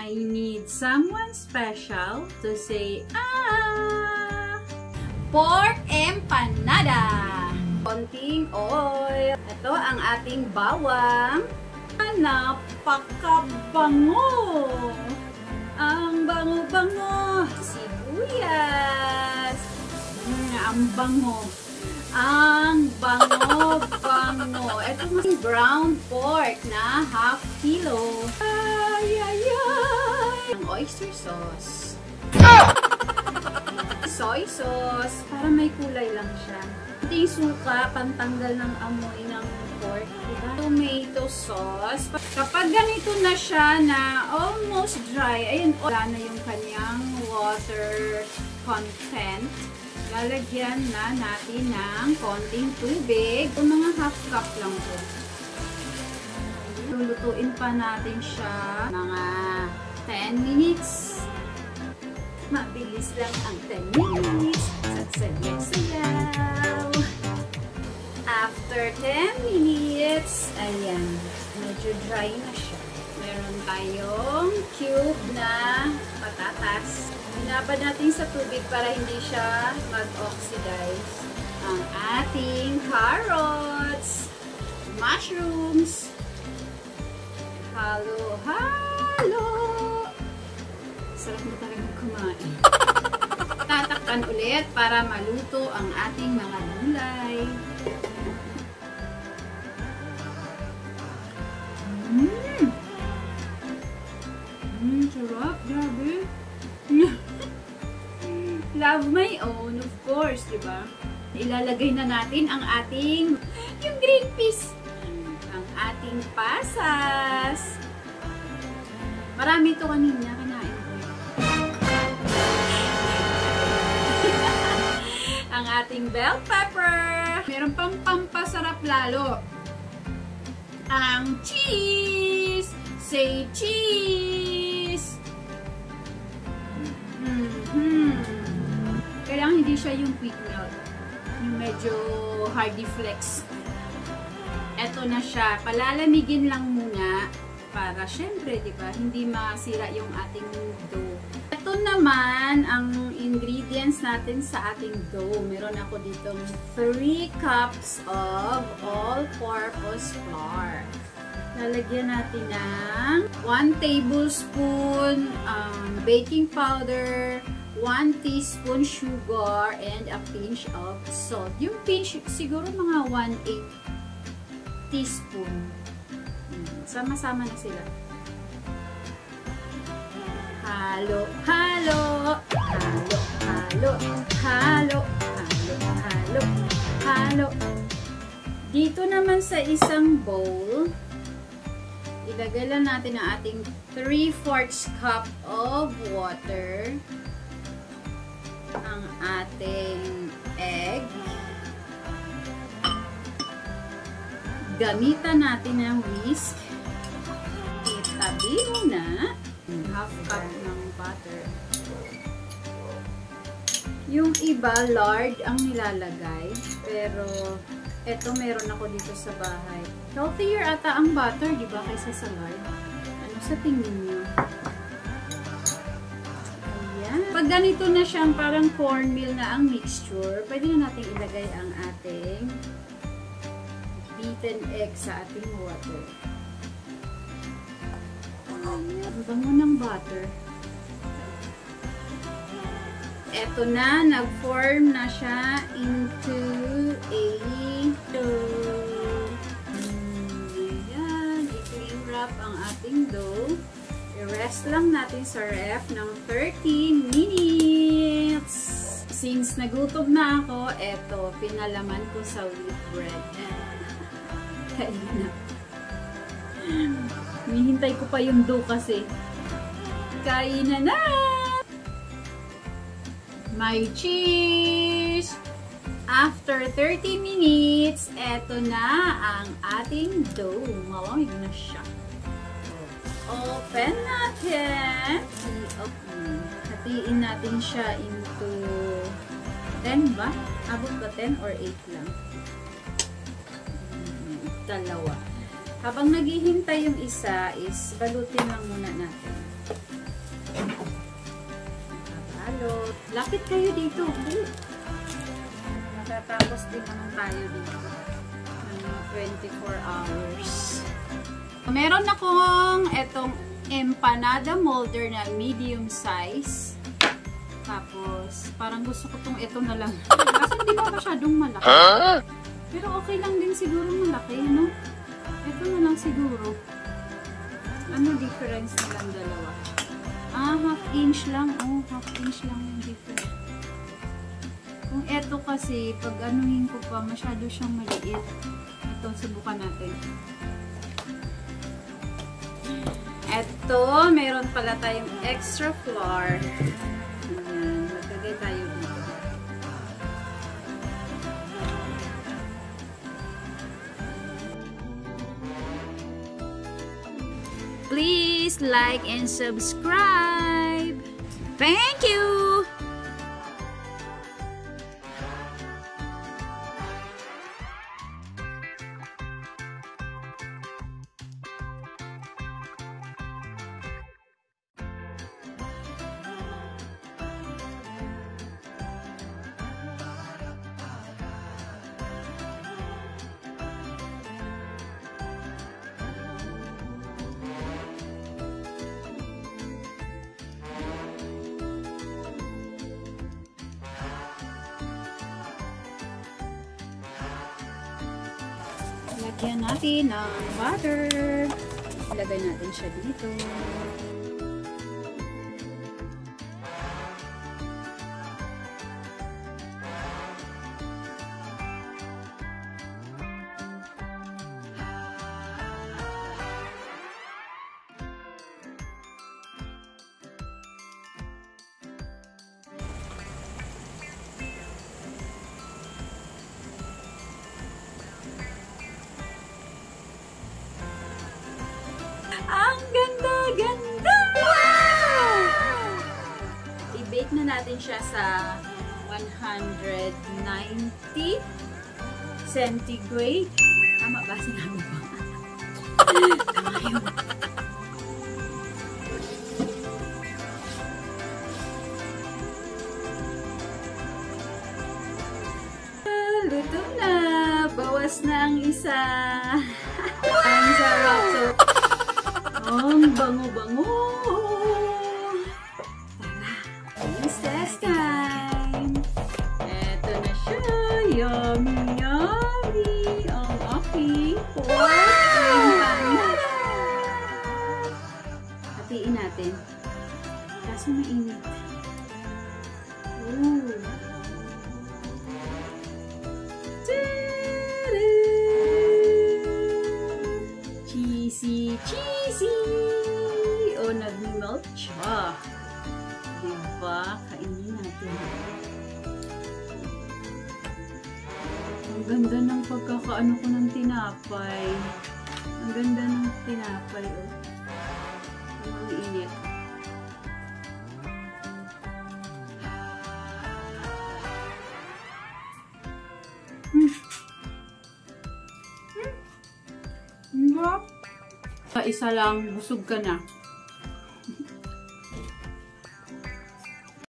I need someone special to say, ah! Pork empanada! Konting oil. Ito ang ating bawang. Napakabango! Ang bango-bango! Sibuyas! Ang bango! Ang bango-bango! Ito yung ground pork na half kilo. Ay, ay, ay! Ang oyster sauce. Soy sauce. Para may kulay lang siya. Ito yung suka, pantanggal ng amoy ng pork. Diba? Tomato sauce. Kapag ganito na siya na almost dry, ayun, wala na yung kanyang water content. Lalagyan na natin ng konting tubig. O mga half cup lang po. Lulutuin pa natin siya mga 10 minutes. Mabilis lang ang 10 minutes. Sasayaw-sayaw. After 10 minutes, ayan, medyo dry na siya. Meron tayong cube na patatas. Binabad natin sa tubig para hindi siya mag-oxidize. Ang ating carrots, mushrooms, halo-halo. Sarap na talagang kumain. Tatakpan ulit para maluto ang ating mga gulay. Sarap, grabe. Love my own, of course, diba? Ilalagay na natin ang ating, yung green peas, ang ating pasas. Marami ito kanina, kinain ko. Ang ating bell pepper. Meron pang pampasarap lalo. Ang cheese. Say cheese. Kailangan hindi siya yung quick melt. Yung medyo hardy flex. Eto na siya. Palalamigin lang muna para syempre, di ba, hindi masira yung ating dough. Ito naman ang ingredients natin sa ating dough. Meron ako ditong 3 cups of all-purpose flour. Lalagyan natin ng 1 tablespoon baking powder, 1 teaspoon sugar, and a pinch of salt. Yung pinch, siguro mga 1/8 teaspoon. Sama-sama na sila. Halo, halo, halo, halo, halo, halo, halo, halo. Dito naman sa isang bowl, ilagay lang natin ang ating 3/4 cup of water, ang ating egg, gamitan natin ang whisk, itabi muna, half cup ng butter. Yung iba, lard ang nilalagay, pero eto meron ako dito sa bahay. Healthier ata ang butter, di ba, kaysa sa lard? Ano sa tingin niyo? Ayan. Pag ganito na siyang parang cornmeal na ang mixture, pwede na natin ilagay ang ating beaten egg sa ating water. Ang bango ng butter. Eto na, nag-form na siya into a dough. Ayan, i-cling wrap ang ating dough. I-rest lang natin sa ref ng 30 minutes. Since nagutom na ako, eto, pinalaman ko sa wheat bread. Kain na. Hinihintay ko pa yung dough kasi. Kain na! May cheese! After 30 minutes, eto na ang ating dough. Malamig na siya. Open natin. Hatiin natin siya into 10 ba? Abot ba 10 or 8 lang? Dalawa. Habang naghihintay yung isa is balutin lang muna natin. Lapit kayo dito. Matatapos din naman tayo dito. 24 hours. Meron akong etong empanada molder na medium size. Tapos, parang gusto ko itong ito na lang. Kasi hindi pa masyadong malaki. Pero okay lang din siguro malaki, no? Ito na lang siguro. Ano difference na lang dalawa? Half inch lang. Oh, half inch lang yung difference. Kung ito kasi, pag anuhin ko pa, masyado siyang maliit. Ito, subukan natin. Ito, meron pala tayong extra flour. Ayan, magkagay tayo dito. Please like and subscribe. Thank you! Lagyan natin ng butter. Ilagay natin siya dito. Ang ganda-ganda! Wow! I-bake na natin siya sa 190 centigrade. Tama ba? Sinabi ko. Tama yun. Luto na! Bawas na ang isa. Ang sarap. So, ang bango-bango! Tara! Recess time! Eto na siya! Yummy! Yummy! Ang aking pork empanada! Hatiin natin. Kaso mainit. Ooh! Cheesy! Cheesy! O, nag-melt siya. Diba? Kainin natin. Ang ganda ng pagkakaano ko ng tinapay. Ang ganda ng tinapay, oh. Ang init. Isa lang, busog ka na.